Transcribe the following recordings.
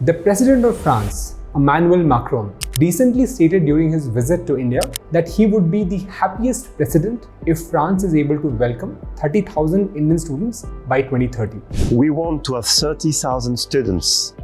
The President of France, Emmanuel Macron, recently stated during his visit to India that he would be the happiest president if France is able to welcome 30,000 Indian students by 2030. We want to have 30,000 students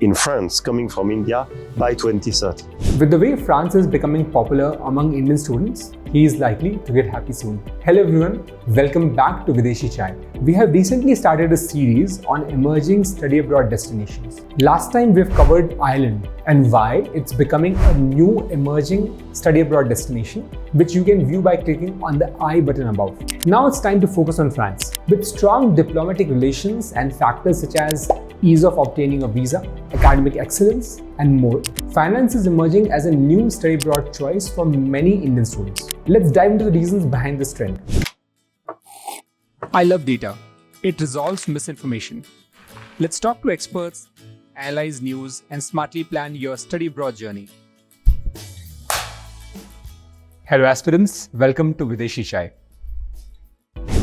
in France coming from India by 2030. With the way France is becoming popular among Indian students, he is likely to get happy soon. Hello everyone, welcome back to Videshi Chai. We have recently started a series on emerging study abroad destinations. Last time we've covered Ireland and why it's becoming a new emerging study abroad destination, which you can view by clicking on the I button above. Now it's time to focus on France. With strong diplomatic relations and factors such as ease of obtaining a visa, academic excellence, and more, finance is emerging as a new study abroad choice for many Indian students. Let's dive into the reasons behind this trend. I love data. It resolves misinformation. Let's talk to experts, analyze news, and smartly plan your study abroad journey. Hello aspirants, welcome to Videshi Chai.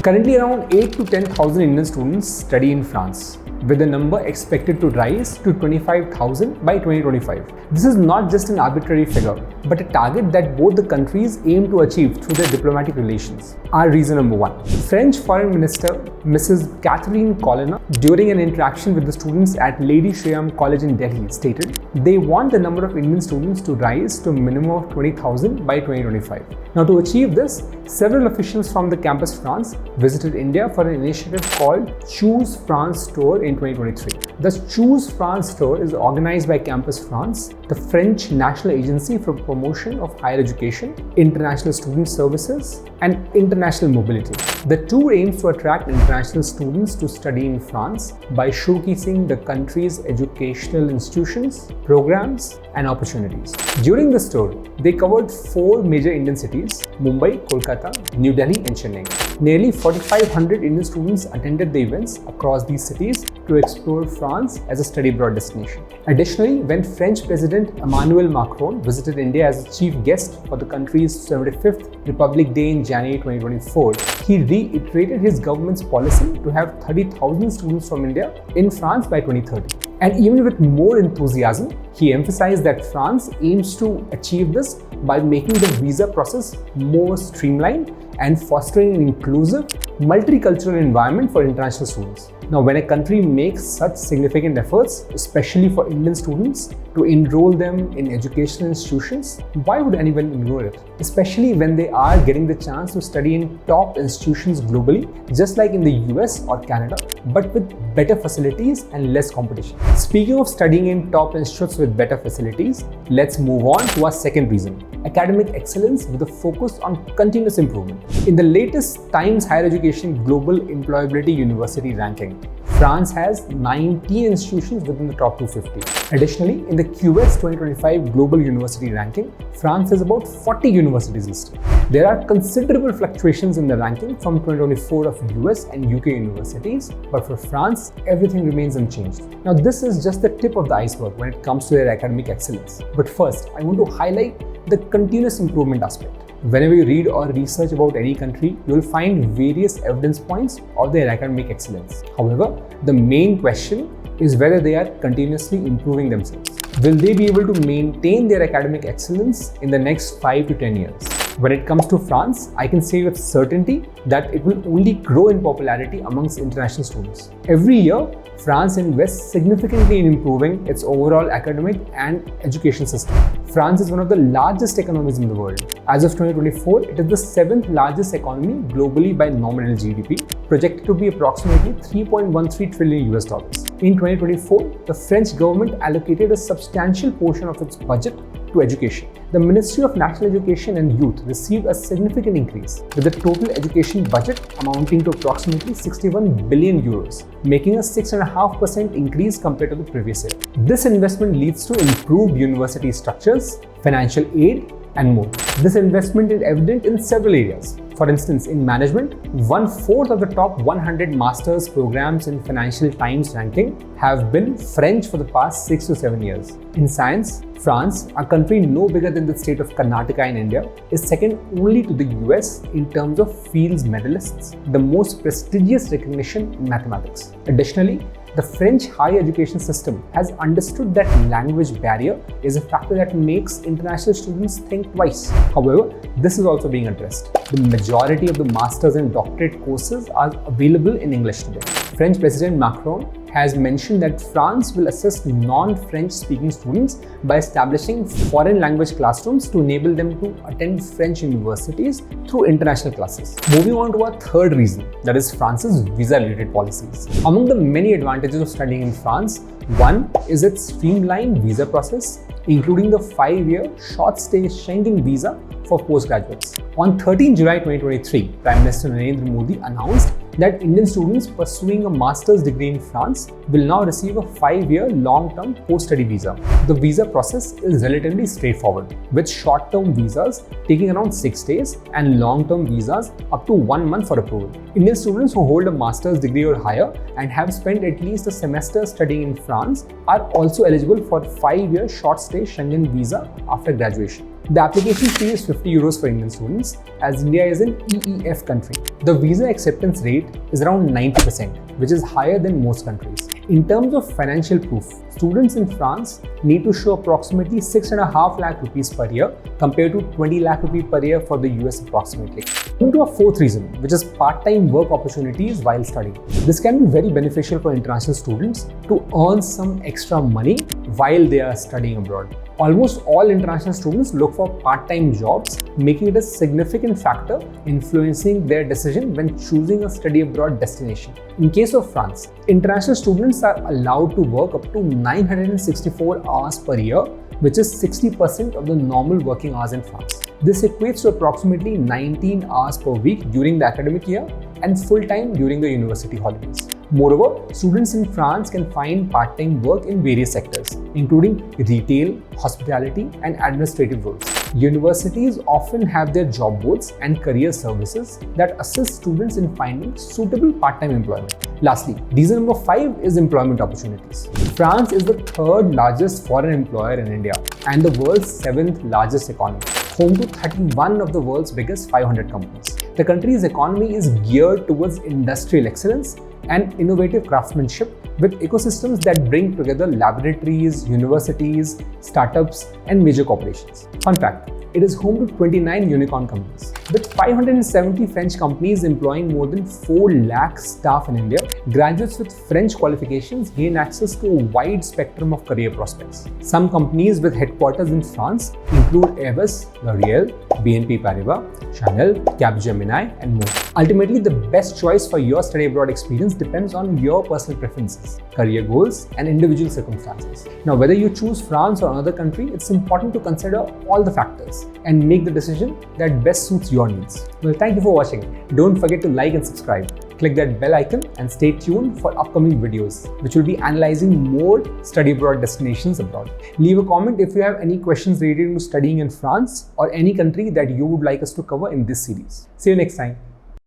Currently around 8 to 10,000 Indian students study in France, with the number expected to rise to 25,000 by 2025. This is not just an arbitrary figure, but a target that both the countries aim to achieve through their diplomatic relations. Our reason number one. French Foreign Minister Mrs. Catherine Colonna, during an interaction with the students at Lady Shriram College in Delhi, stated they want the number of Indian students to rise to a minimum of 20,000 by 2025. Now to achieve this, several officials from the Campus France visited India for an initiative called Choose France Tour in 2023. The Choose France Tour is organized by Campus France, the French national agency for promotion of higher education, international student services, and international mobility. The tour aims to attract international students to study in France by showcasing the country's educational institutions, programs, and opportunities. During this tour, they covered 4 major Indian cities: Mumbai, Kolkata, New Delhi, and Chennai. Nearly 4,500 Indian students attended the events across these cities to explore France as a study abroad destination. Additionally, when French President Emmanuel Macron visited India as a chief guest for the country's 75th Republic Day in January 2024, he reiterated his government's policy to have 30,000 students from India in France by 2030. And even with more enthusiasm, he emphasized that France aims to achieve this by making the visa process more streamlined and fostering an inclusive, multicultural environment for international students. Now, when a country makes such significant efforts, especially for Indian students, to enroll them in educational institutions, why would anyone ignore it? Especially when they are getting the chance to study in top institutions globally, just like in the US or Canada, but with better facilities and less competition. Speaking of studying in top institutes with better facilities, let's move on to our second reason: academic excellence with a focus on continuous improvement. In the latest Times Higher Education Global Employability University ranking, France has 19 institutions within the top 250. Additionally, in the QS 2025 Global University ranking, France has about 40 universities listed. There are considerable fluctuations in the ranking from 2024 of US and UK universities, but for France, everything remains unchanged. Now, this is just the tip of the iceberg when it comes to their academic excellence. But first, I want to highlight the continuous improvement aspect. Whenever you read or research about any country, you will find various evidence points of their academic excellence. However, the main question is whether they are continuously improving themselves. Will they be able to maintain their academic excellence in the next 5 to 10 years? When it comes to France, I can say with certainty that it will only grow in popularity amongst international students. Every year, France invests significantly in improving its overall academic and education system. France is one of the largest economies in the world. As of 2024, it is the 7th largest economy globally by nominal GDP, projected to be approximately 3.13 trillion US dollars. In 2024, the French government allocated a substantial portion of its budget to education. The Ministry of National Education and Youth received a significant increase, with the total education budget amounting to approximately 61 billion euros, making a 6.5% increase compared to the previous year. This investment leads to improved university structures, financial aid, and more. This investment is evident in several areas. For instance, in management, 1/4 of the top 100 master's programs in Financial Times ranking have been French for the past 6 to 7 years. In science, France, a country no bigger than the state of Karnataka in India, is second only to the US in terms of Fields medalists, the most prestigious recognition in mathematics. Additionally, The French higher education system has understood that language barrier is a factor that makes international students think twice. However, this is also being addressed. The majority of the master's and doctorate courses are available in English today. French President Macron has mentioned that France will assist non-French speaking students by establishing foreign language classrooms to enable them to attend French universities through international classes. Moving on to our third reason, that is France's visa-related policies. Among the many advantages of studying in France, one is its streamlined visa process, including the 5-year short-stay Schengen visa for postgraduates. On 13 July 2023, Prime Minister Narendra Modi announced that Indian students pursuing a master's degree in France will now receive a 5-year long-term post-study visa. The visa process is relatively straightforward, with short-term visas taking around 6 days and long-term visas up to 1 month for approval. Indian students who hold a master's degree or higher and have spent at least a semester studying in France are also eligible for 5-year short-stay Schengen visa after graduation. The application fee is €50 for Indian students, as India is an EEF country. The visa acceptance rate is around 90%, which is higher than most countries. In terms of financial proof, students in France need to show approximately 6.5 lakh rupees per year compared to 20 lakh rupees per year for the US approximately. Coming to our fourth reason, which is part-time work opportunities while studying. This can be very beneficial for international students to earn some extra money while they are studying abroad. Almost all international students look for part-time jobs, making it a significant factor influencing their decision when choosing a study abroad destination. In case of France, international students are allowed to work up to 964 hours per year, which is 60% of the normal working hours in France. This equates to approximately 19 hours per week during the academic year and full-time during the university holidays. Moreover, students in France can find part-time work in various sectors, including retail, hospitality, and administrative roles. Universities often have their job boards and career services that assist students in finding suitable part-time employment. Lastly, reason number 5 is employment opportunities. France is the third largest foreign employer in India and the world's 7th largest economy, home to 31 of the world's biggest 500 companies. The country's economy is geared towards industrial excellence and innovative craftsmanship, with ecosystems that bring together laboratories, universities, startups, and major corporations. Fun fact, it is home to 29 unicorn companies. With 570 French companies employing more than 4 lakh staff in India, graduates with French qualifications gain access to a wide spectrum of career prospects. Some companies with headquarters in France include Airbus, L'Oreal, BNP Paribas, Chanel, Capgemini, and more. Ultimately, the best choice for your study abroad experience depends on your personal preferences, career goals, and individual circumstances. Now, whether you choose France or another country, it's important to consider all the factors and make the decision that best suits your needs. Well, thank you for watching. Don't forget to like and subscribe. Click that bell icon and stay tuned for upcoming videos, which will be analyzing more study abroad destinations abroad. Leave a comment if you have any questions related to studying in France or any country that you would like us to cover in this series. See you next time.